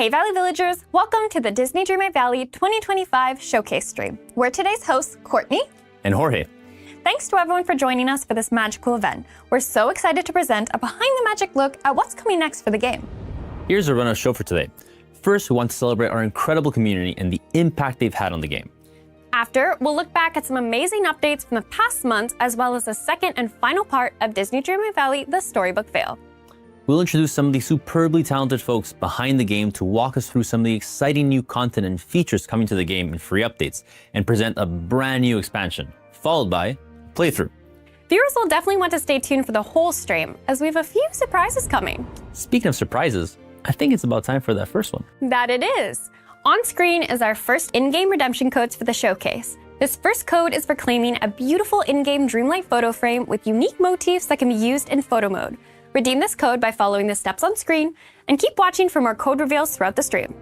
Hey Valley Villagers, welcome to the Disney Dreamlight Valley 2025 Showcase stream. We're today's hosts, Courtney and Jorge. Thanks to everyone for joining us for this magical event. We're so excited to present a behind-the-magic look at what's coming next for the game. Here's our run-of show for today. First, we want to celebrate our incredible community and the impact they've had on the game. After, we'll look back at some amazing updates from the past months, as well as the second and final part of Disney Dreamlight Valley, the Storybook Veil. We'll introduce some of the superbly talented folks behind the game to walk us through some of the exciting new content and features coming to the game and free updates, and present a brand new expansion, followed by playthrough. Viewers will definitely want to stay tuned for the whole stream, as we have a few surprises coming. Speaking of surprises, I think it's about time for that first one. That it is. On screen is our first in-game redemption codes for the showcase. This first code is for claiming a beautiful in-game Dreamlight photo frame with unique motifs that can be used in photo mode. Redeem this code by following the steps on screen, and keep watching for more code reveals throughout the stream.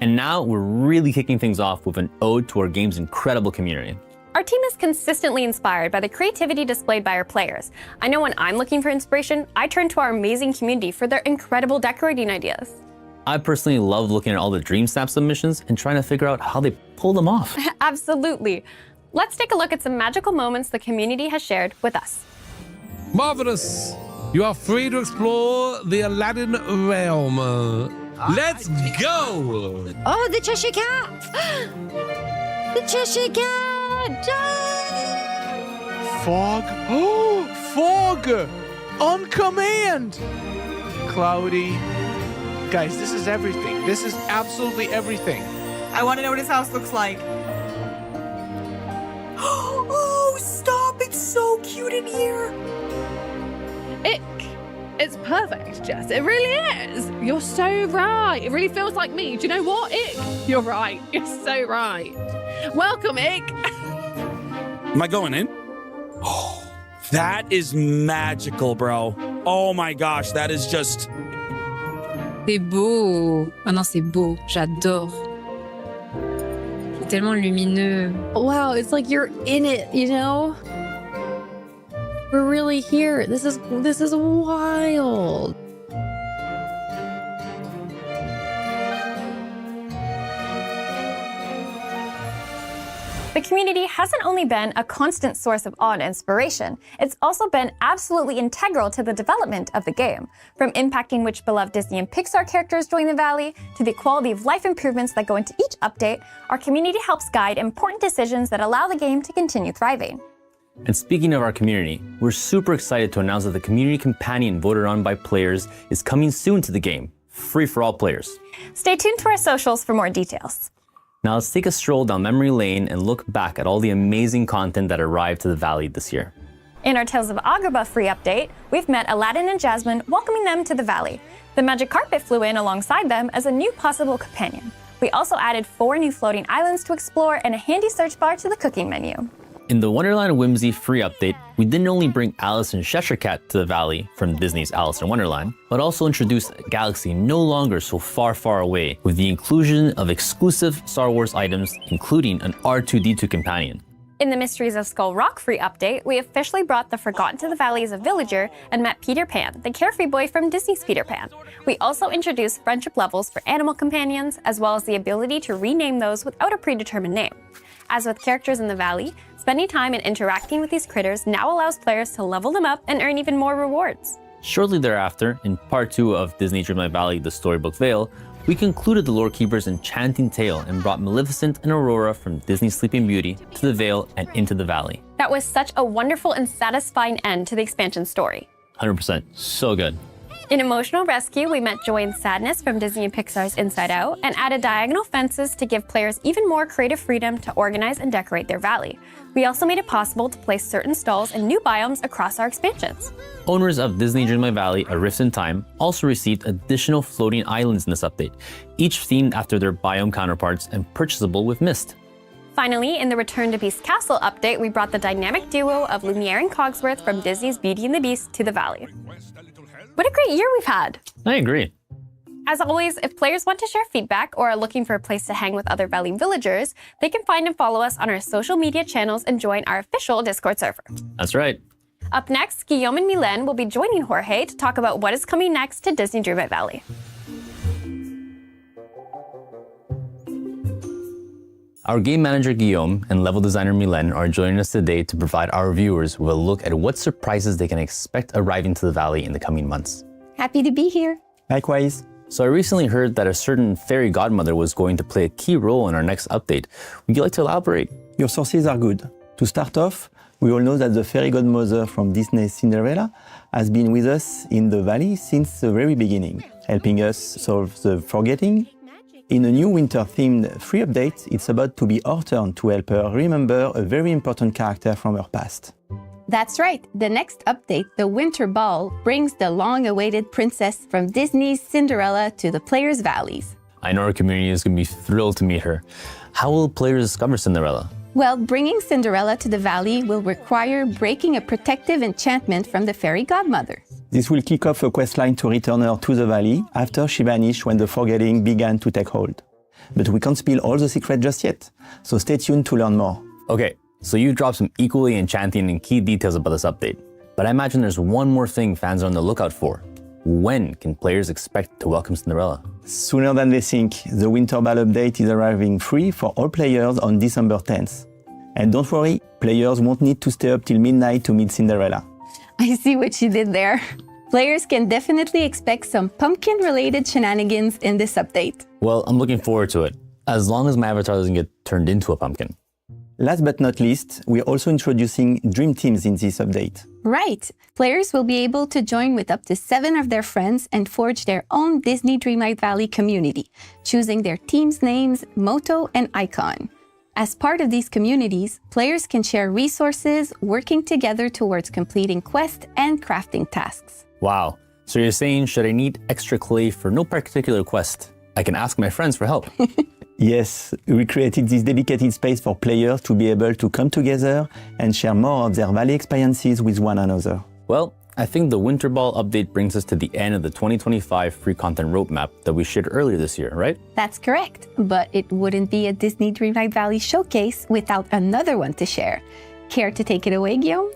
And now we're really kicking things off with an ode to our game's incredible community. Our team is consistently inspired by the creativity displayed by our players. I know when I'm looking for inspiration, I turn to our amazing community for their incredible decorating ideas. I personally love looking at all the Dream Snap submissions and trying to figure out how they pull them off. Absolutely. Let's take a look at some magical moments the community has shared with us. Marvelous! You are free to explore the Aladdin realm. Let's go! Oh, the Cheshire Cat! The Cheshire Cat! Fog? Oh, fog! On command! Cloudy. Guys, this is everything. This is absolutely everything. I want to know what his house looks like. Oh, stop! It's so cute in here. It's perfect, Jess. It really is. You're so right. It really feels like me. Do you know what, Ick? You're right. You're so right. Welcome, Ick. Am I going in? Oh, that is magical, bro. Oh my gosh, that is just... C'est beau. Oh non, c'est beau. J'adore. C'est tellement lumineux. Wow, it's like you're in it, you know? We're really here. This is wild. The community hasn't only been a constant source of awe and inspiration, it's also been absolutely integral to the development of the game. From impacting which beloved Disney and Pixar characters join the Valley, to the quality of life improvements that go into each update, our community helps guide important decisions that allow the game to continue thriving. And speaking of our community, we're super excited to announce that the community companion voted on by players is coming soon to the game, free for all players. Stay tuned to our socials for more details. Now let's take a stroll down memory lane and look back at all the amazing content that arrived to the Valley this year. In our Tales of Agrabah free update, we've met Aladdin and Jasmine, welcoming them to the Valley. The magic carpet flew in alongside them as a new possible companion. We also added 4 new floating islands to explore and a handy search bar to the cooking menu. In the Wonderland Whimsy free update, we didn't only bring Alice and Cheshire Cat to the Valley from Disney's Alice in Wonderland, but also introduced a galaxy no longer so far, far away with the inclusion of exclusive Star Wars items, including an R2-D2 companion. In the Mysteries of Skull Rock free update, we officially brought the Forgotten to the Valley as a villager and met Peter Pan, the carefree boy from Disney's Peter Pan. We also introduced friendship levels for animal companions, as well as the ability to rename those without a predetermined name. As with characters in the Valley, spending time and interacting with these critters now allows players to level them up and earn even more rewards. Shortly thereafter, in Part 2 of Disney Dreamlight Valley, the Storybook Veil, we concluded the Lore Keeper's enchanting tale and brought Maleficent and Aurora from Disney's Sleeping Beauty to the Veil and into the Valley. That was such a wonderful and satisfying end to the expansion story. 100%, so good. In Emotional Rescue, we met Joy and Sadness from Disney and Pixar's Inside Out and added diagonal fences to give players even more creative freedom to organize and decorate their valley. We also made it possible to place certain stalls in new biomes across our expansions. Owners of Disney Dreamlight Valley: A Rift in Time also received additional floating islands in this update, each themed after their biome counterparts and purchasable with Mist. Finally, in the Return to Beast Castle update, we brought the dynamic duo of Lumiere and Cogsworth from Disney's Beauty and the Beast to the Valley. What a great year we've had! I agree. As always, if players want to share feedback or are looking for a place to hang with other Valley villagers, they can find and follow us on our social media channels and join our official Discord server. That's right. Up next, Guillaume and Mylène will be joining Jorge to talk about what is coming next to Disney Dreamlight Valley. Our game manager Guillaume and level designer Mylène are joining us today to provide our viewers with a look at what surprises they can expect arriving to the valley in the coming months. Happy to be here. Likewise. So I recently heard that a certain fairy godmother was going to play a key role in our next update. Would you like to elaborate? Your sources are good. To start off, we all know that the fairy godmother from Disney's Cinderella has been with us in the valley since the very beginning, helping us solve the forgetting. In a new winter-themed free update, it's about to be our turn to help her remember a very important character from her past. That's right. The next update, the Winter Ball, brings the long-awaited princess from Disney's Cinderella to the players' valleys. I know our community is going to be thrilled to meet her. How will players discover Cinderella? Well, bringing Cinderella to the valley will require breaking a protective enchantment from the fairy godmother. This will kick off a questline to return her to the valley after she vanished when the forgetting began to take hold. But we can't spill all the secrets just yet, so stay tuned to learn more. Okay, so you dropped some equally enchanting and key details about this update. But I imagine there's one more thing fans are on the lookout for. When can players expect to welcome Cinderella? Sooner than they think, the Winter Ball update is arriving free for all players on December 10th. And don't worry, players won't need to stay up till midnight to meet Cinderella. I see what you did there. Players can definitely expect some pumpkin-related shenanigans in this update. Well, I'm looking forward to it, as long as my avatar doesn't get turned into a pumpkin. Last but not least, we're also introducing Dream Teams in this update. Right. Players will be able to join with up to 7 of their friends and forge their own Disney Dreamlight Valley community, choosing their team's names, motto, and icon. As part of these communities, players can share resources, working together towards completing quests and crafting tasks. Wow. So you're saying, should I need extra clay for no particular quest, I can ask my friends for help? Yes, we created this dedicated space for players to be able to come together and share more of their valley experiences with one another. Well, I think the Winter Ball update brings us to the end of the 2025 free content roadmap that we shared earlier this year, right? That's correct, but it wouldn't be a Disney Dreamlight Valley showcase without another one to share. Care to take it away, Guillaume?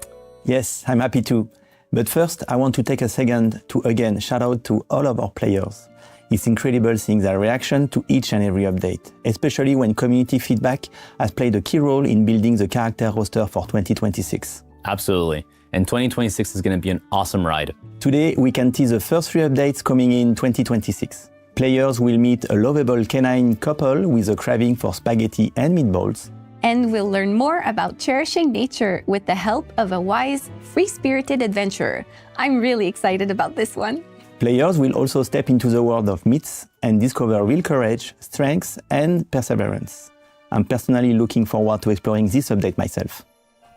Yes, I'm happy to. But first, I want to take a second to again shout out to all of our players. It's incredible seeing their reaction to each and every update, especially when community feedback has played a key role in building the character roster for 2026. Absolutely. And 2026 is going to be an awesome ride. Today, we can tease the first 3 updates coming in 2026. Players will meet a lovable canine couple with a craving for spaghetti and meatballs. And we'll learn more about cherishing nature with the help of a wise, free-spirited adventurer. I'm really excited about this one. Players will also step into the world of myths and discover real courage, strength, and perseverance. I'm personally looking forward to exploring this update myself.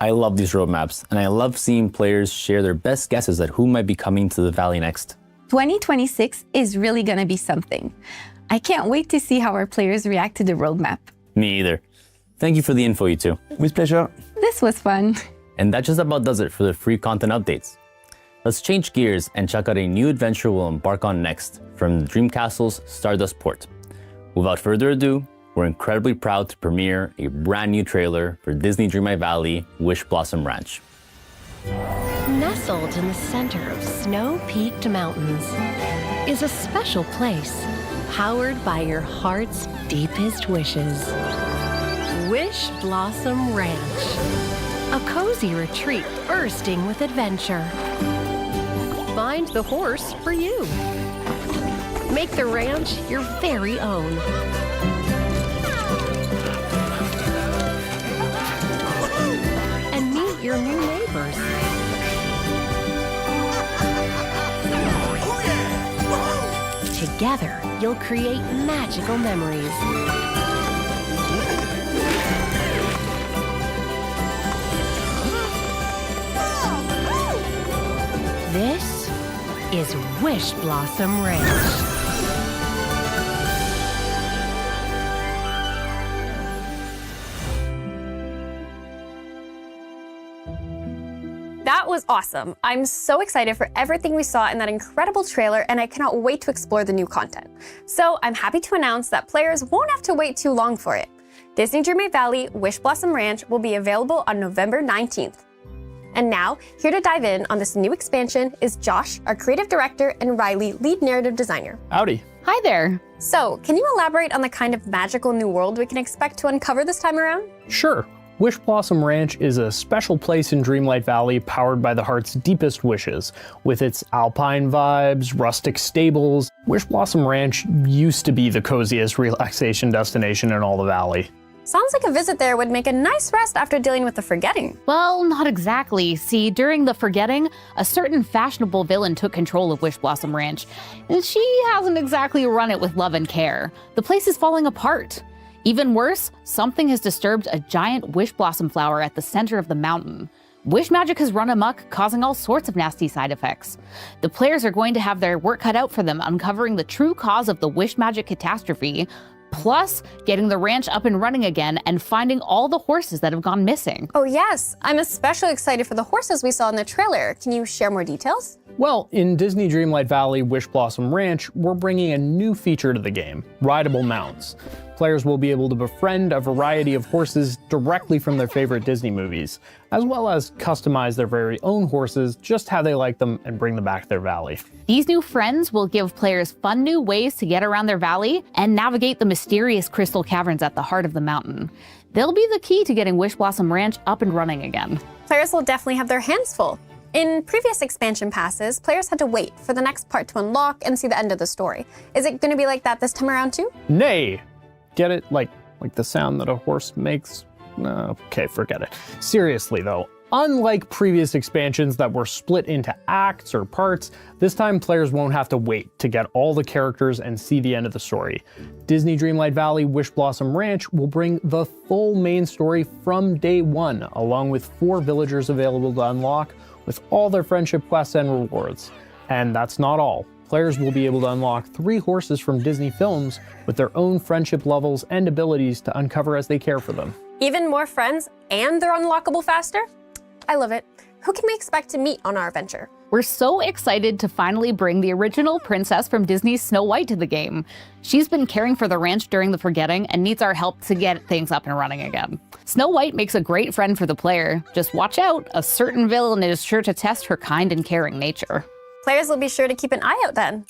I love these roadmaps, and I love seeing players share their best guesses at who might be coming to the valley next. 2026 is really going to be something. I can't wait to see how our players react to the roadmap. Me either. Thank you for the info, you two. With pleasure. This was fun. And that just about does it for the free content updates. Let's change gears and check out a new adventure we'll embark on next from Dream Castle's Stardust Port. Without further ado, we're incredibly proud to premiere a brand new trailer for Disney Dreamlight Valley Wishblossom Ranch. Nestled in the center of snow-peaked mountains is a special place powered by your heart's deepest wishes. Wishblossom Ranch, a cozy retreat bursting with adventure. Find the horse for you. Make the ranch your very own. And meet your new neighbors. Together, you'll create magical memories. This is Wishblossom Ranch. That was awesome. I'm so excited for everything we saw in that incredible trailer, and I cannot wait to explore the new content. So I'm happy to announce that players won't have to wait too long for it. Disney Dreamlight Valley Wishblossom Ranch will be available on November 19th. And now, here to dive in on this new expansion is Josh, our creative director, and Riley, lead narrative designer. Howdy. Hi there. So, can you elaborate on the kind of magical new world we can expect to uncover this time around? Sure. Wishblossom Ranch is a special place in Dreamlight Valley powered by the heart's deepest wishes. With its alpine vibes, rustic stables, Wishblossom Ranch used to be the coziest relaxation destination in all the valley. Sounds like a visit there would make a nice rest after dealing with the forgetting. Well, not exactly. See, during the forgetting, a certain fashionable villain took control of Wishblossom Ranch, and she hasn't exactly run it with love and care. The place is falling apart. Even worse, something has disturbed a giant wish blossom flower at the center of the mountain. Wish magic has run amok, causing all sorts of nasty side effects. The players are going to have their work cut out for them uncovering the true cause of the wish magic catastrophe, plus getting the ranch up and running again and finding all the horses that have gone missing. Oh yes, I'm especially excited for the horses we saw in the trailer. Can you share more details? Well, in Disney Dreamlight Valley Wishblossom Ranch, we're bringing a new feature to the game, rideable mounts. Players will be able to befriend a variety of horses directly from their favorite Disney movies, as well as customize their very own horses just how they like them and bring them back to their valley. These new friends will give players fun new ways to get around their valley and navigate the mysterious crystal caverns at the heart of the mountain. They'll be the key to getting Wishblossom Ranch up and running again. Players will definitely have their hands full. In previous expansion passes, players had to wait for the next part to unlock and see the end of the story. Is it going to be like that this time around too? Nay! Get it? Like the sound that a horse makes? Okay, forget it. Seriously though, unlike previous expansions that were split into acts or parts, this time players won't have to wait to get all the characters and see the end of the story. Disney Dreamlight Valley Wishblossom Ranch will bring the full main story from day one, along with 4 villagers available to unlock with all their friendship quests and rewards. And that's not all. Players will be able to unlock 3 horses from Disney films with their own friendship levels and abilities to uncover as they care for them. Even more friends and they're unlockable faster? I love it. Who can we expect to meet on our adventure? We're so excited to finally bring the original princess from Disney's Snow White to the game. She's been caring for the ranch during the forgetting and needs our help to get things up and running again. Snow White makes a great friend for the player. Just watch out, a certain villain is sure to test her kind and caring nature. Players will be sure to keep an eye out then.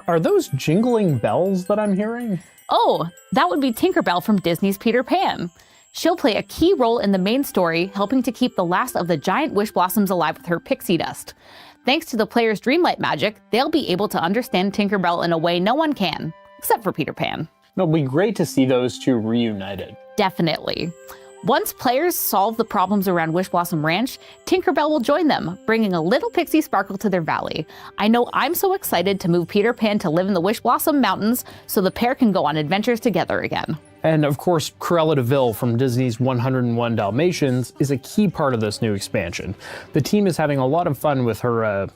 Are those jingling bells that I'm hearing? Oh, that would be Tinkerbell from Disney's Peter Pan. She'll play a key role in the main story, helping to keep the last of the giant wish blossoms alive with her pixie dust. Thanks to the player's Dreamlight magic, they'll be able to understand Tinkerbell in a way no one can, except for Peter Pan. It'll be great to see those two reunited. Definitely. Once players solve the problems around Wishblossom Ranch, Tinkerbell will join them, bringing a little pixie sparkle to their valley. I know I'm so excited to move Peter Pan to live in the Wishblossom Mountains so the pair can go on adventures together again. And of course, Cruella de Vil from Disney's 101 Dalmatians is a key part of this new expansion. The team is having a lot of fun with her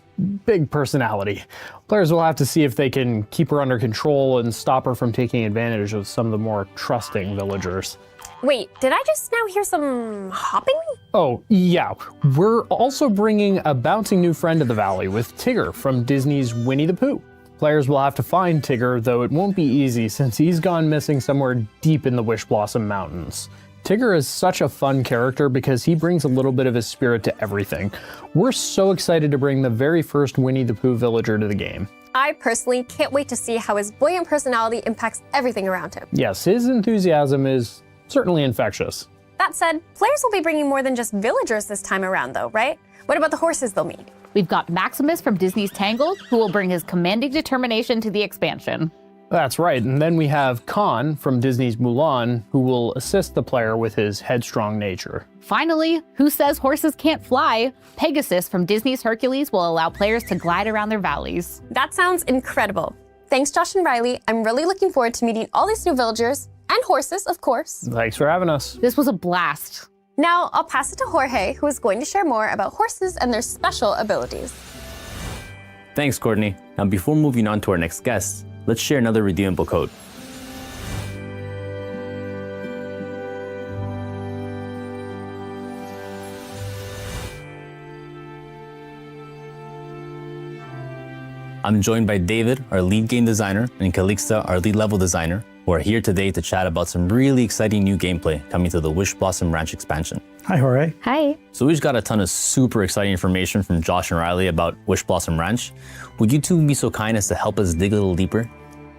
big personality. Players will have to see if they can keep her under control and stop her from taking advantage of some of the more trusting villagers. Wait, did I just now hear some hopping? Oh, yeah. We're also bringing a bouncing new friend to the valley with Tigger from Disney's Winnie the Pooh. Players will have to find Tigger, though it won't be easy since he's gone missing somewhere deep in the Wishblossom Mountains. Tigger is such a fun character because he brings a little bit of his spirit to everything. We're so excited to bring the very first Winnie the Pooh villager to the game. I personally can't wait to see how his buoyant personality impacts everything around him. Yes, his enthusiasm is certainly infectious. That said, players will be bringing more than just villagers this time around though, right? What about the horses they'll meet? We've got Maximus from Disney's Tangled, who will bring his commanding determination to the expansion. That's right, and then we have Khan from Disney's Mulan, who will assist the player with his headstrong nature. Finally, who says horses can't fly? Pegasus from Disney's Hercules will allow players to glide around their valleys. That sounds incredible. Thanks, Josh and Riley. I'm really looking forward to meeting all these new villagers, and horses, of course. Thanks for having us. This was a blast. Now, I'll pass it to Jorge, who is going to share more about horses and their special abilities. Thanks, Courtney. Now, before moving on to our next guest, let's share another redeemable code. I'm joined by David, our lead game designer, and Calixta, our lead level designer. We're here today to chat about some really exciting new gameplay coming to the Wishblossom Ranch expansion. Hi, Jorge. Hi. So we just got a ton of super exciting information from Josh and Riley about Wishblossom Ranch. Would you two be so kind as to help us dig a little deeper?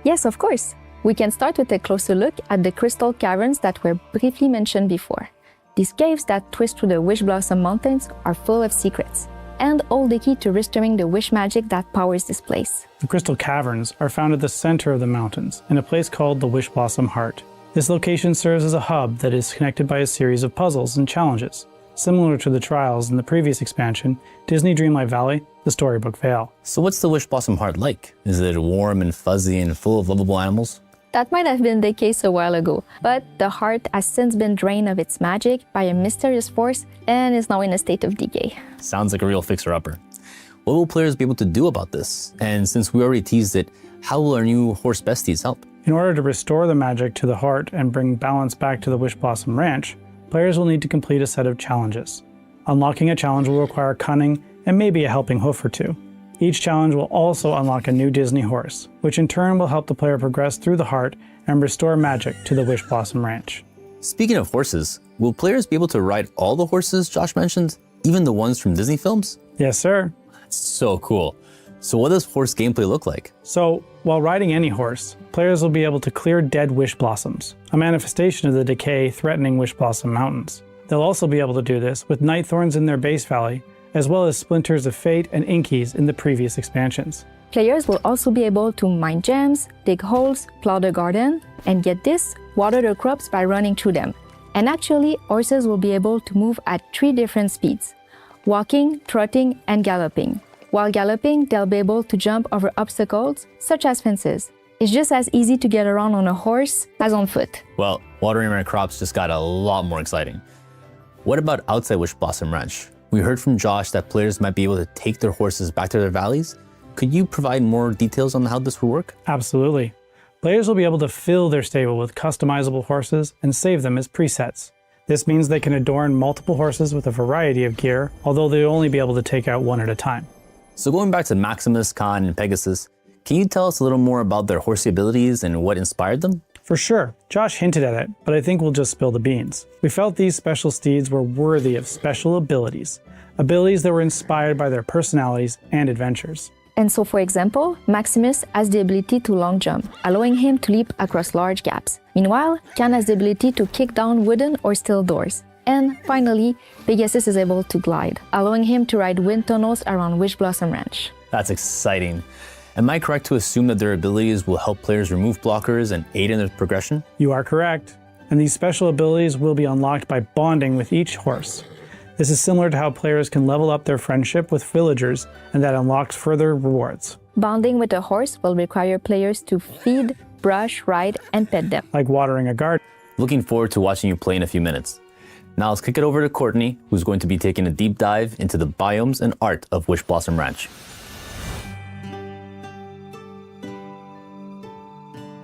Yes, of course. We can start with a closer look at the crystal caverns that were briefly mentioned before. These caves that twist through the Wishblossom Mountains are full of secrets and hold the key to restoring the wish magic that powers this place. The crystal caverns are found at the center of the mountains in a place called the Wishblossom Heart. This location serves as a hub that is connected by a series of puzzles and challenges. Similar to the trials in the previous expansion, Disney Dreamlight Valley, the Storybook Vale. So what's the Wishblossom Heart like? Is it warm and fuzzy and full of lovable animals? That might have been the case a while ago, but the heart has since been drained of its magic by a mysterious force and is now in a state of decay. Sounds like a real fixer-upper. What will players be able to do about this? And since we already teased it, how will our new horse besties help? In order to restore the magic to the heart and bring balance back to the Wishblossom Ranch, players will need to complete a set of challenges. Unlocking a challenge will require cunning and maybe a helping hoof or two. Each challenge will also unlock a new Disney horse, which in turn will help the player progress through the heart and restore magic to the Wishblossom Ranch. Speaking of horses, will players be able to ride all the horses Josh mentioned, even the ones from Disney films? Yes, sir. That's so cool. So what does horse gameplay look like? So, while riding any horse, players will be able to clear dead wish blossoms, a manifestation of the decay threatening Wishblossom Mountains. They'll also be able to do this with night thorns in their base valley, as well as splinters of fate and inkies in the previous expansions. Players will also be able to mine gems, dig holes, plow the garden, and get this, water the crops by running through them. And actually, horses will be able to move at 3 different speeds: walking, trotting, and galloping. While galloping, they'll be able to jump over obstacles, such as fences. It's just as easy to get around on a horse as on foot. Well, watering my crops just got a lot more exciting. What about outside Wishblossom Ranch? We heard from Josh that players might be able to take their horses back to their valleys. Could you provide more details on how this will work? Absolutely. Players will be able to fill their stable with customizable horses and save them as presets. This means they can adorn multiple horses with a variety of gear, although they'll only be able to take out one at a time. So going back to Maximus, Khan, and Pegasus, can you tell us a little more about their horsey abilities and what inspired them? For sure. Josh hinted at it, but I think we'll just spill the beans. We felt these special steeds were worthy of special abilities that were inspired by their personalities and adventures. And so, for example, Maximus has the ability to long jump, allowing him to leap across large gaps. Meanwhile, Khan has the ability to kick down wooden or steel doors. And finally, Pegasus is able to glide, allowing him to ride wind tunnels around Wishblossom Ranch. That's exciting. Am I correct to assume that their abilities will help players remove blockers and aid in their progression? You are correct. And these special abilities will be unlocked by bonding with each horse. This is similar to how players can level up their friendship with villagers, and that unlocks further rewards. Bonding with a horse will require players to feed, brush, ride, and pet them. Like watering a garden. Looking forward to watching you play in a few minutes. Now let's kick it over to Courtney, who's going to be taking a deep dive into the biomes and art of Wishblossom Ranch.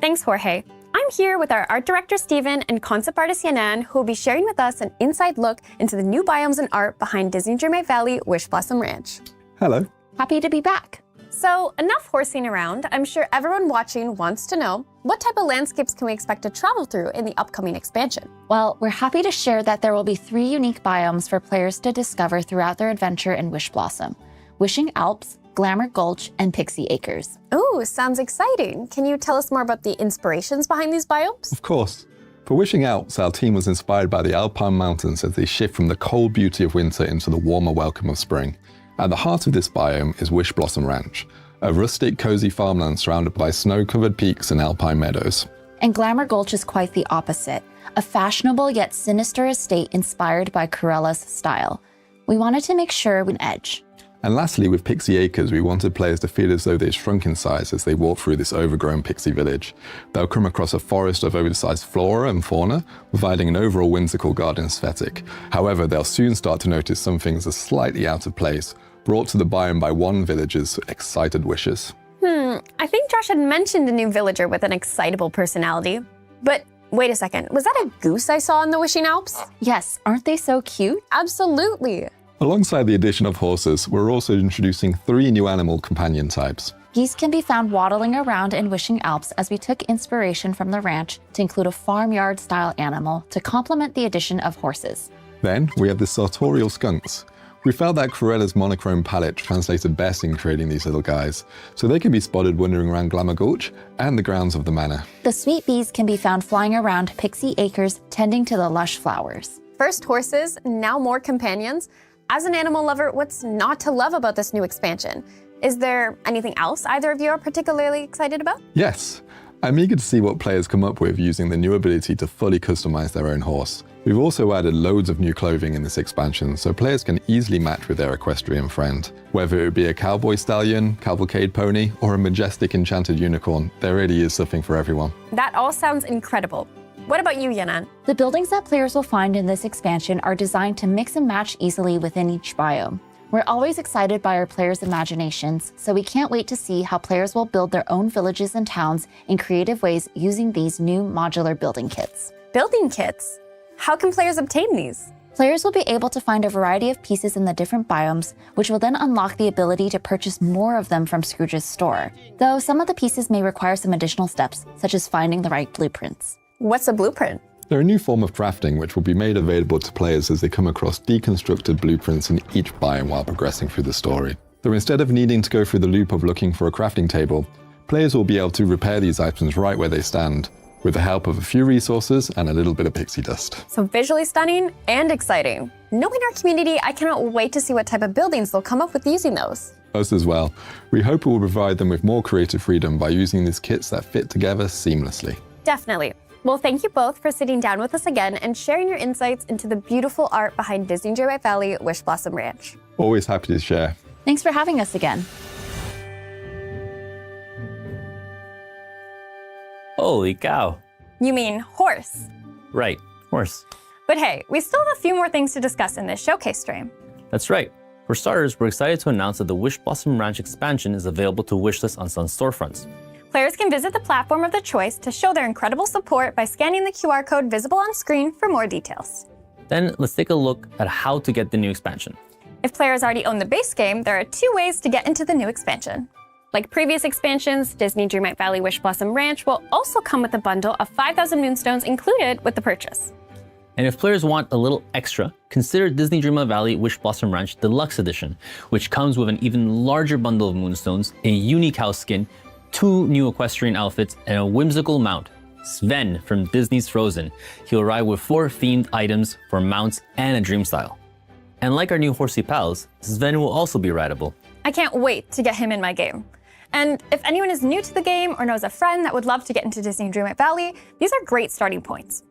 Thanks, Jorge. I'm here with our art director, Steven, and concept artist, Yanan, who will be sharing with us an inside look into the new biomes and art behind Disney Dreamlight Valley, Wishblossom Ranch. Hello. Happy to be back. So, enough horsing around. I'm sure everyone watching wants to know, what type of landscapes can we expect to travel through in the upcoming expansion? Well, we're happy to share that there will be 3 unique biomes for players to discover throughout their adventure in Wishblossom: Wishing Alps, Glamour Gulch, and Pixie Acres. Ooh, sounds exciting. Can you tell us more about the inspirations behind these biomes? Of course. For Wishing Alps, our team was inspired by the Alpine mountains as they shift from the cold beauty of winter into the warmer welcome of spring. At the heart of this biome is Wishblossom Ranch, a rustic, cozy farmland surrounded by snow-covered peaks and alpine meadows. And Glamour Gulch is quite the opposite, a fashionable yet sinister estate inspired by Cruella's style. We wanted to make sure we had an edge. And lastly, with Pixie Acres, we wanted players to feel as though they've shrunk in size as they walk through this overgrown pixie village. They'll come across a forest of oversized flora and fauna, providing an overall whimsical garden aesthetic. However, they'll soon start to notice some things are slightly out of place, brought to the biome by one villager's excited wishes. I think Josh had mentioned a new villager with an excitable personality. But wait a second, was that a goose I saw in the Wishing Alps? Yes, aren't they so cute? Absolutely. Alongside the addition of horses, we're also introducing 3 new animal companion types. Geese can be found waddling around in Wishing Alps as we took inspiration from the ranch to include a farmyard-style animal to complement the addition of horses. Then we have the sartorial skunks. We felt that Cruella's monochrome palette translated best in creating these little guys, so they can be spotted wandering around Glamour Gulch and the grounds of the manor. The sweet bees can be found flying around Pixie Acres, tending to the lush flowers. First horses, now more companions. As an animal lover, what's not to love about this new expansion? Is there anything else either of you are particularly excited about? Yes, I'm eager to see what players come up with using the new ability to fully customize their own horse. We've also added loads of new clothing in this expansion, so players can easily match with their equestrian friend. Whether it be a cowboy stallion, cavalcade pony, or a majestic enchanted unicorn, there really is something for everyone. That all sounds incredible. What about you, Yanan? The buildings that players will find in this expansion are designed to mix and match easily within each biome. We're always excited by our players' imaginations, so we can't wait to see how players will build their own villages and towns in creative ways using these new modular building kits. Building kits? How can players obtain these? Players will be able to find a variety of pieces in the different biomes, which will then unlock the ability to purchase more of them from Scrooge's store. Though some of the pieces may require some additional steps, such as finding the right blueprints. What's a blueprint? They're a new form of crafting which will be made available to players as they come across deconstructed blueprints in each biome while progressing through the story. Though instead of needing to go through the loop of looking for a crafting table, players will be able to repair these items right where they stand, with the help of a few resources and a little bit of pixie dust. So visually stunning and exciting. Knowing our community, I cannot wait to see what type of buildings they'll come up with using those. Us as well. We hope it will provide them with more creative freedom by using these kits that fit together seamlessly. Definitely. Well, thank you both for sitting down with us again and sharing your insights into the beautiful art behind Disney Dreamlight Valley Wishblossom Ranch. Always happy to share. Thanks for having us again. Holy cow. You mean horse? Right, horse. But hey, we still have a few more things to discuss in this showcase stream. That's right. For starters, we're excited to announce that the Wishblossom Ranch expansion is available to wishlist on some storefronts. Players can visit the platform of their choice to show their incredible support by scanning the QR code visible on screen for more details. Then let's take a look at how to get the new expansion. If players already own the base game, there are 2 ways to get into the new expansion. Like previous expansions, Disney Dreamlight Valley Wishblossom Ranch will also come with a bundle of 5,000 moonstones included with the purchase. And if players want a little extra, consider Disney Dreamlight Valley Wishblossom Ranch Deluxe Edition, which comes with an even larger bundle of moonstones, a unique house skin, 2 new equestrian outfits, and a whimsical mount. Sven from Disney's Frozen. He'll arrive with 4 themed items for mounts and a dream style. And like our new horsey pals, Sven will also be rideable. I can't wait to get him in my game. And if anyone is new to the game or knows a friend that would love to get into Disney Dreamlight Valley, these are great starting points.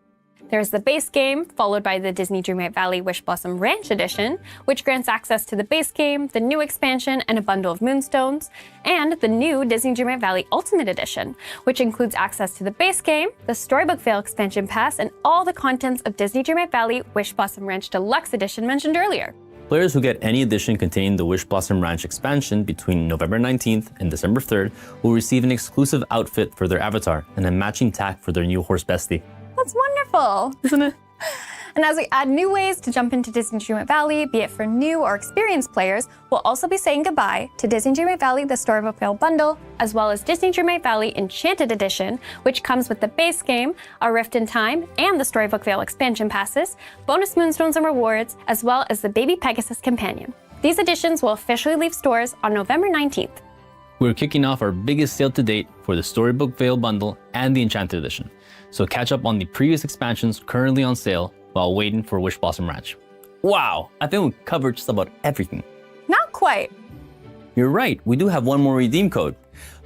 There's the base game, followed by the Disney Dreamlight Valley Wishblossom Ranch Edition, which grants access to the base game, the new expansion, and a bundle of moonstones, and the new Disney Dreamlight Valley Ultimate Edition, which includes access to the base game, the Storybook Vale Expansion Pass, and all the contents of Disney Dreamlight Valley Wishblossom Ranch Deluxe Edition mentioned earlier. Players who get any edition containing the Wishblossom Ranch expansion between November 19th and December 3rd will receive an exclusive outfit for their avatar and a matching tack for their new horse bestie. That's wonderful, isn't it? And as we add new ways to jump into Disney Dreamlight Valley, be it for new or experienced players, we'll also be saying goodbye to Disney Dreamlight Valley The Storybook Vale Bundle, as well as Disney Dreamlight Valley Enchanted Edition, which comes with the base game, A Rift in Time, and the Storybook Vale expansion passes, bonus moonstones and rewards, as well as the Baby Pegasus Companion. These editions will officially leave stores on November 19th. We're kicking off our biggest sale to date for the Storybook Vale Bundle and the Enchanted Edition, so catch up on the previous expansions currently on sale while waiting for Wishblossom Ranch. Wow, I think we covered just about everything. Not quite. You're right, we do have one more redeem code.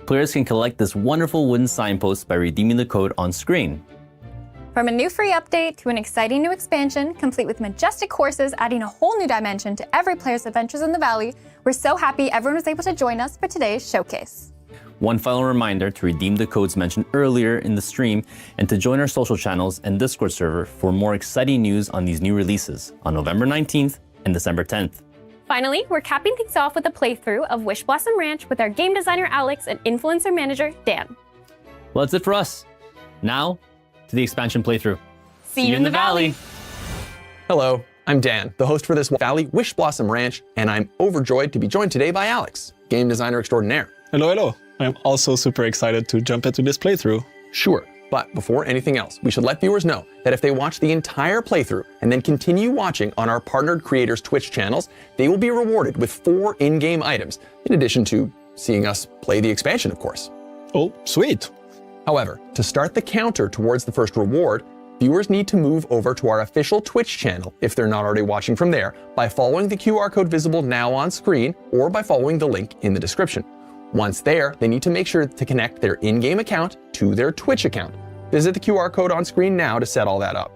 Players can collect this wonderful wooden signpost by redeeming the code on screen. From a new free update to an exciting new expansion, complete with majestic horses adding a whole new dimension to every player's adventures in the valley, we're so happy everyone was able to join us for today's showcase. One final reminder to redeem the codes mentioned earlier in the stream and to join our social channels and Discord server for more exciting news on these new releases on November 19th and December 10th. Finally, we're capping things off with a playthrough of Wishblossom Ranch with our game designer Alex and influencer manager Dan. Well, that's it for us. Now, to the expansion playthrough. See you in the valley. Hello, I'm Dan, the host for this Valley Wishblossom Ranch, and I'm overjoyed to be joined today by Alex, game designer extraordinaire. Hello, hello. I'm also super excited to jump into this playthrough. Sure, but before anything else, we should let viewers know that if they watch the entire playthrough and then continue watching on our partnered creators' Twitch channels, they will be rewarded with 4 in-game items, in addition to seeing us play the expansion, of course. Oh, sweet. However, to start the counter towards the first reward, viewers need to move over to our official Twitch channel if they're not already watching from there by following the QR code visible now on screen or by following the link in the description. Once there, they need to make sure to connect their in-game account to their Twitch account. Visit the QR code on screen now to set all that up.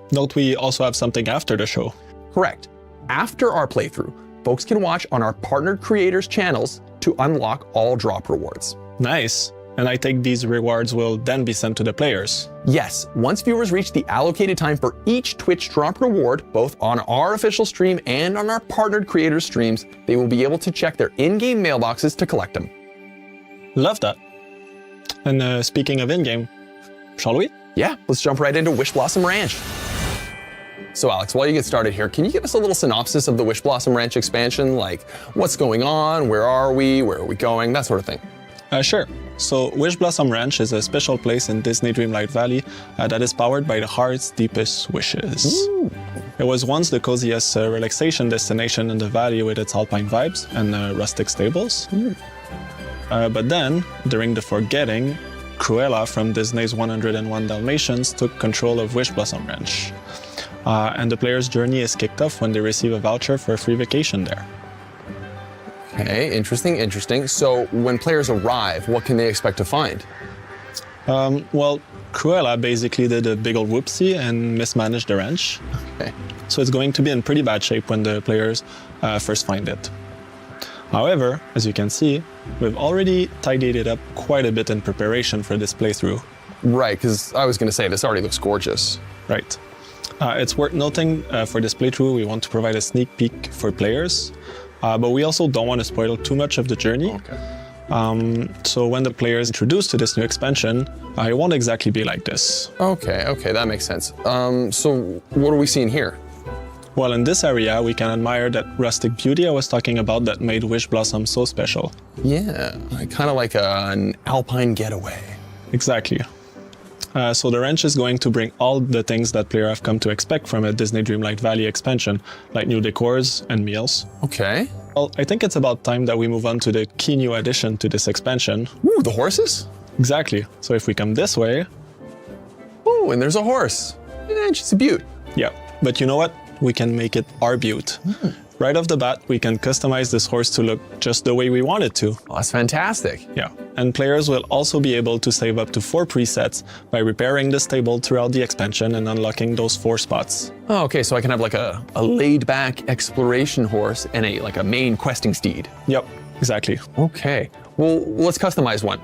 Don't we also have something after the show? Correct. After our playthrough, folks can watch on our partnered creators' channels to unlock all drop rewards. Nice. And I take these rewards will then be sent to the players. Yes, once viewers reach the allocated time for each Twitch drop reward, both on our official stream and on our partnered creators' streams, they will be able to check their in-game mailboxes to collect them. Love that. And speaking of in-game, shall we? Yeah, let's jump right into Wishblossom Ranch. So Alex, while you get started here, can you give us a little synopsis of the Wishblossom Ranch expansion? Like, what's going on, where are we going, that sort of thing. Sure. So Wishblossom Ranch is a special place in Disney Dreamlight Valley that is powered by the heart's deepest wishes. Ooh. It was once the coziest relaxation destination in the valley with its alpine vibes and rustic stables. But then, during the Forgetting, Cruella from Disney's 101 Dalmatians took control of Wishblossom Ranch. And the player's journey is kicked off when they receive a voucher for a free vacation there. Okay, interesting. So when players arrive, what can they expect to find? Well, Cruella basically did a big ol' whoopsie and mismanaged the ranch. Okay. So it's going to be in pretty bad shape when the players first find it. However, as you can see, we've already tidied it up quite a bit in preparation for this playthrough. Right, because I was going to say, this already looks gorgeous. Right. It's worth noting for this playthrough, we want to provide a sneak peek for players. But we also don't want to spoil too much of the journey. Okay. So when the player is introduced to this new expansion, it won't exactly be like this. Okay, that makes sense. So what are we seeing here? Well, in this area, we can admire that rustic beauty I was talking about that made Wishblossom so special. Yeah, kind of like an alpine getaway. Exactly. So the ranch is going to bring all the things that players have come to expect from a Disney Dreamlight Valley expansion, like new decors and meals. Okay. Well, I think it's about time that we move on to the key new addition to this expansion. Ooh, the horses? Exactly. So if we come this way... Oh, and there's a horse. And she's a beaut. Yeah, but you know what? We can make it our beaut. Right off the bat, we can customize this horse to look just the way we want it to. Oh, that's fantastic. Yeah, and players will also be able to save up to 4 presets by repairing the stable throughout the expansion and unlocking those 4 spots. Oh, okay, so I can have like a laid-back exploration horse and a main questing steed. Yep, exactly. Okay, well, let's customize one.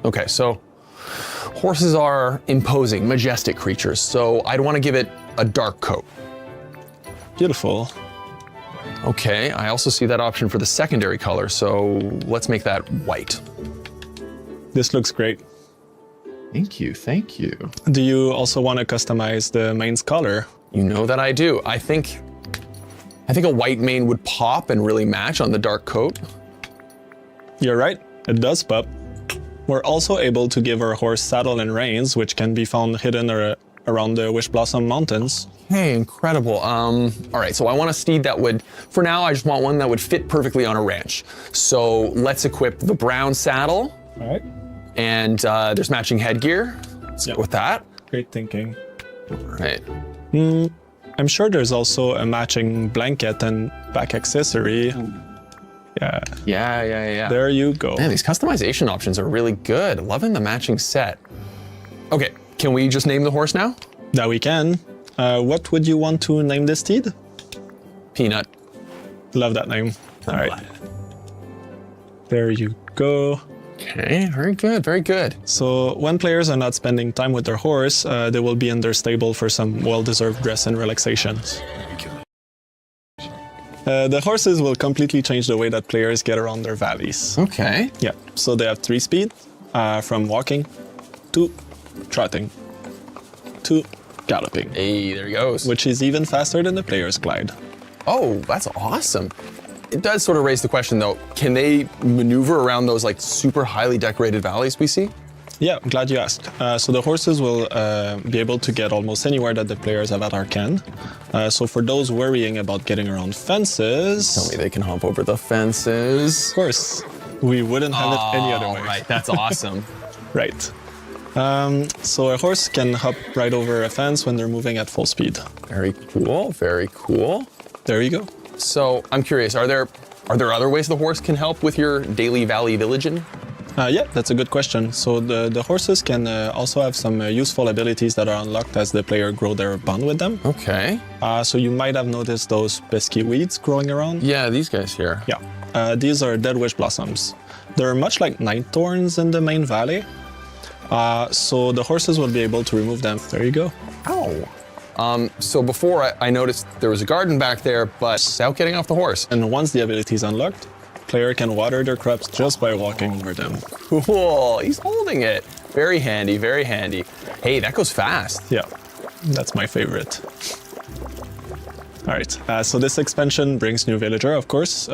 Okay, so horses are imposing, majestic creatures, so I'd want to give it a dark coat. Beautiful. Okay, I also see that option for the secondary color, so let's make that white. This looks great. Thank you. Do you also want to customize the mane's color? You know that I do. I think a white mane would pop and really match on the dark coat. You're right, it does pop. We're also able to give our horse saddle and reins, which can be found hidden around the Wishblossom Mountains. Hey, incredible. All right, so I want a steed that would, for now, I just want one that would fit perfectly on a ranch. So let's equip the brown saddle. All right. And there's matching headgear. Let's go with that. Great thinking. All right. I'm sure there's also a matching blanket and back accessory. Yeah. There you go. Man, these customization options are really good. Loving the matching set. Okay, can we just name the horse now? That we can. What would you want to name this steed? Peanut. Love that name. All right. There you go. Okay, very good. So when players are not spending time with their horse, they will be in their stable for some well-deserved rest and relaxation. The horses will completely change the way that players get around their valleys. Okay. Yeah, so they have 3 speed, from walking to trotting to galloping. Hey, there he goes. Which is even faster than the player's glide. Oh, that's awesome. It does sort of raise the question though, can they maneuver around those like super highly decorated valleys we see? Yeah, I'm glad you asked. So the horses will be able to get almost anywhere that the players have at Arcane. So for those worrying about getting around fences... Tell me they can hop over the fences. Of course. We wouldn't have it any other way. Right, that's awesome. Right. So a horse can hop right over a fence when they're moving at full speed. Very cool, very cool. There you go. So I'm curious, are there other ways the horse can help with your daily valley villaging? Yeah, that's a good question. So the horses can also have some useful abilities that are unlocked as the player grow their bond with them. Okay. So you might have noticed those pesky weeds growing around. Yeah, these guys here. Yeah. These are dead wish blossoms. They're much like night thorns in the main valley. So the horses will be able to remove them. There you go. Oh. So before I noticed there was a garden back there, but without getting off the horse. And once the ability is unlocked, player can water their crops just by walking over them. Cool, he's holding it. Very handy, very handy. Hey, that goes fast. Yeah, that's my favorite. All right, so this expansion brings new villager, of course.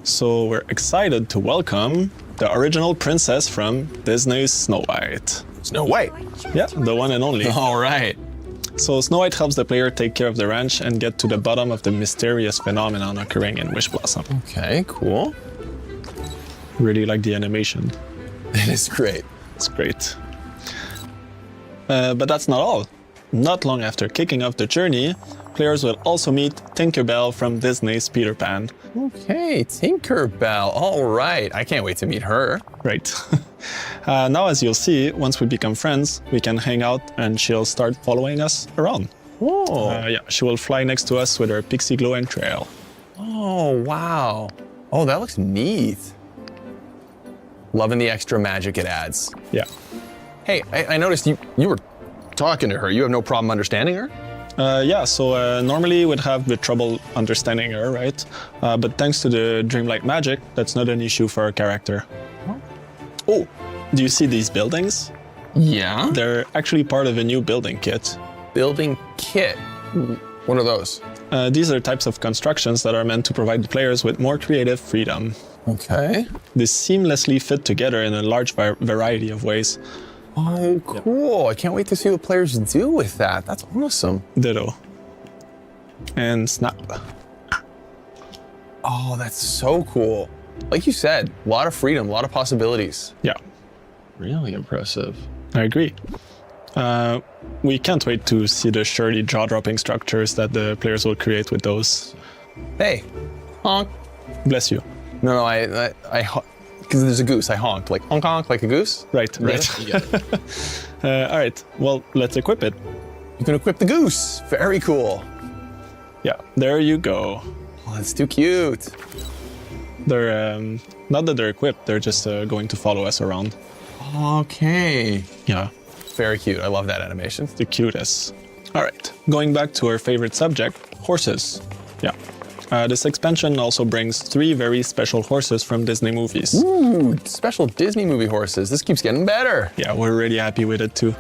So we're excited to welcome the original princess from Disney's Snow White. Snow White? Yeah, the one and only. All right. So Snow White helps the player take care of the ranch and get to the bottom of the mysterious phenomenon occurring in Wishblossom. Okay, cool. Really like the animation. It is great. It's great. But that's not all. Not long after kicking off the journey, players will also meet Tinkerbell from Disney's Peter Pan. Okay, Tinkerbell. All right. I can't wait to meet her. Right. Now, as you'll see, once we become friends, we can hang out and she'll start following us around. Oh. Yeah, she will fly next to us with her pixie glowing trail. Oh, wow. Oh, that looks neat. Loving the extra magic it adds. Yeah. Hey, I noticed you were talking to her. You have no problem understanding her? Yeah, so normally we'd have a bit trouble understanding her, right? But thanks to the Dreamlight magic, that's not an issue for our character. Oh, do you see these buildings? Yeah. They're actually part of a new building kit. Building kit? What are those? These are types of constructions that are meant to provide the players with more creative freedom. Okay. They seamlessly fit together in a large variety of ways. Oh, cool. I can't wait to see what players do with that. That's awesome. Ditto. And snap. Oh, that's so cool. Like you said, a lot of freedom, a lot of possibilities. Yeah. Really impressive. I agree. We can't wait to see the surely jaw-dropping structures that the players will create with those. Hey, honk. Bless you. No, I because there's a goose, I honked. Like honk honk, like a goose. Right, right. All right, well, let's equip it. You can equip the goose. Very cool. Yeah, there you go. Oh, that's too cute. They're, not that they're equipped, they're just going to follow us around. Okay. Yeah. Very cute. I love that animation. The cutest. All right, going back to our favorite subject, horses. Yeah. This expansion also brings 3 very special horses from Disney movies. Ooh, special Disney movie horses. This keeps getting better. Yeah, we're really happy with it too.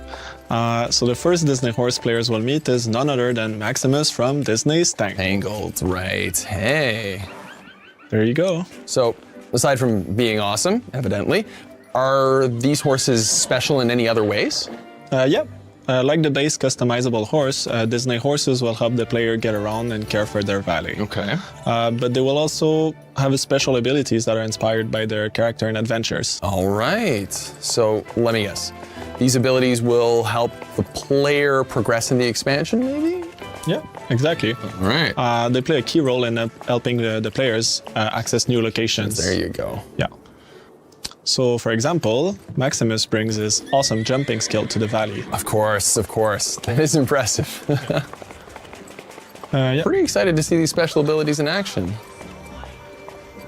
So the first Disney horse players will meet is none other than Maximus from Disney's Tangled. Right. Hey. There you go. So, aside from being awesome, evidently, are these horses special in any other ways? Yep. Like the base customizable horse, Disney horses will help the player get around and care for their valley. Okay. But they will also have special abilities that are inspired by their character and adventures. All right. So let me guess. These abilities will help the player progress in the expansion, maybe? Yeah, exactly. All right. They play a key role in helping the players access new locations. There you go. Yeah. So, for example, Maximus brings his awesome jumping skill to the valley. Of course, of course. That is impressive. Yeah. Pretty excited to see these special abilities in action.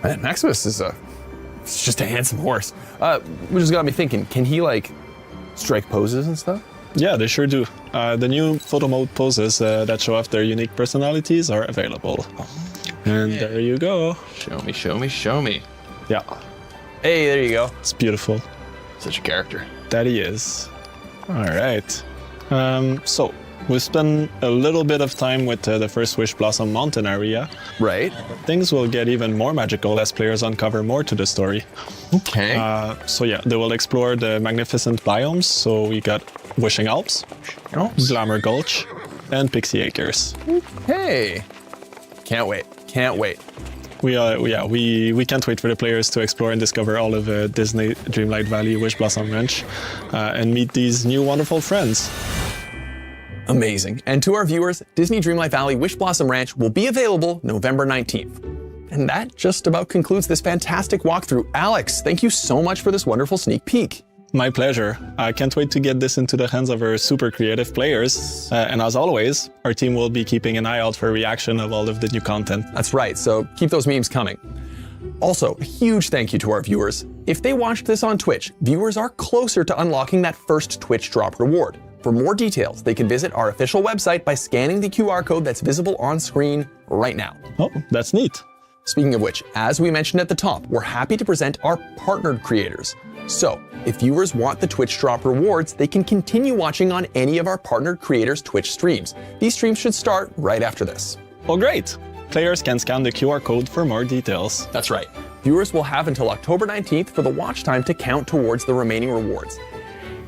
Man, Maximus is it's just a handsome horse. Which has got me thinking, can he like strike poses and stuff? Yeah, they sure do. The new photo mode poses that show off their unique personalities are available. And there you go. Show me, show me, show me. Yeah. Hey, there you go. It's beautiful. Such a character. That he is. All right. So, We've spent a little bit of time with the first Wishblossom Mountain area. Right. Things will get even more magical as players uncover more to the story. Okay. So yeah, they will explore the magnificent biomes. So we got Wishing Alps, Glamour Gulch, and Pixie Acres. Hey, can't wait. Can't wait. We can't wait for the players to explore and discover all of Disney Dreamlight Valley Wishblossom Ranch and meet these new wonderful friends. Amazing. And to our viewers, Disney Dreamlight Valley Wishblossom Ranch will be available November 19th. And that just about concludes this fantastic walkthrough. Alex, thank you so much for this wonderful sneak peek. My pleasure. I can't wait to get this into the hands of our super creative players. And as always, our team will be keeping an eye out for reaction of all of the new content. That's right, so keep those memes coming. Also, a huge thank you to our viewers. If they watched this on Twitch, viewers are closer to unlocking that first Twitch drop reward. For more details, they can visit our official website by scanning the QR code that's visible on screen right now. Oh, that's neat. Speaking of which, as we mentioned at the top, we're happy to present our partnered creators. So, if viewers want the Twitch drop rewards, they can continue watching on any of our partnered creators' Twitch streams. These streams should start right after this. Oh, great. Players can scan the QR code for more details. That's right. Viewers will have until October 19th for the watch time to count towards the remaining rewards.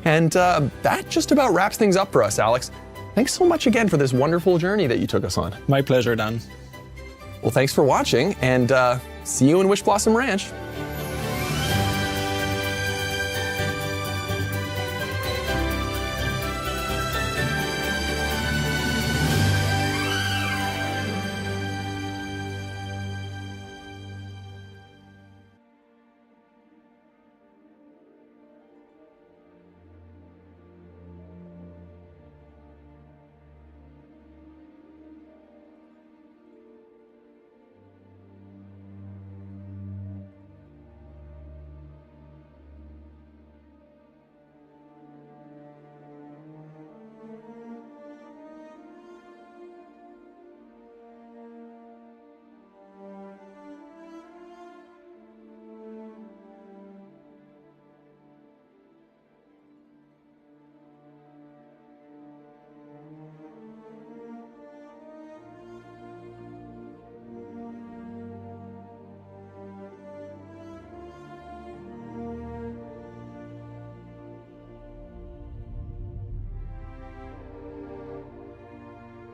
And that just about wraps things up for us, Alex. Thanks so much again for this wonderful journey that you took us on. My pleasure, Dan. Well, thanks for watching, and see you in Wishblossom Ranch.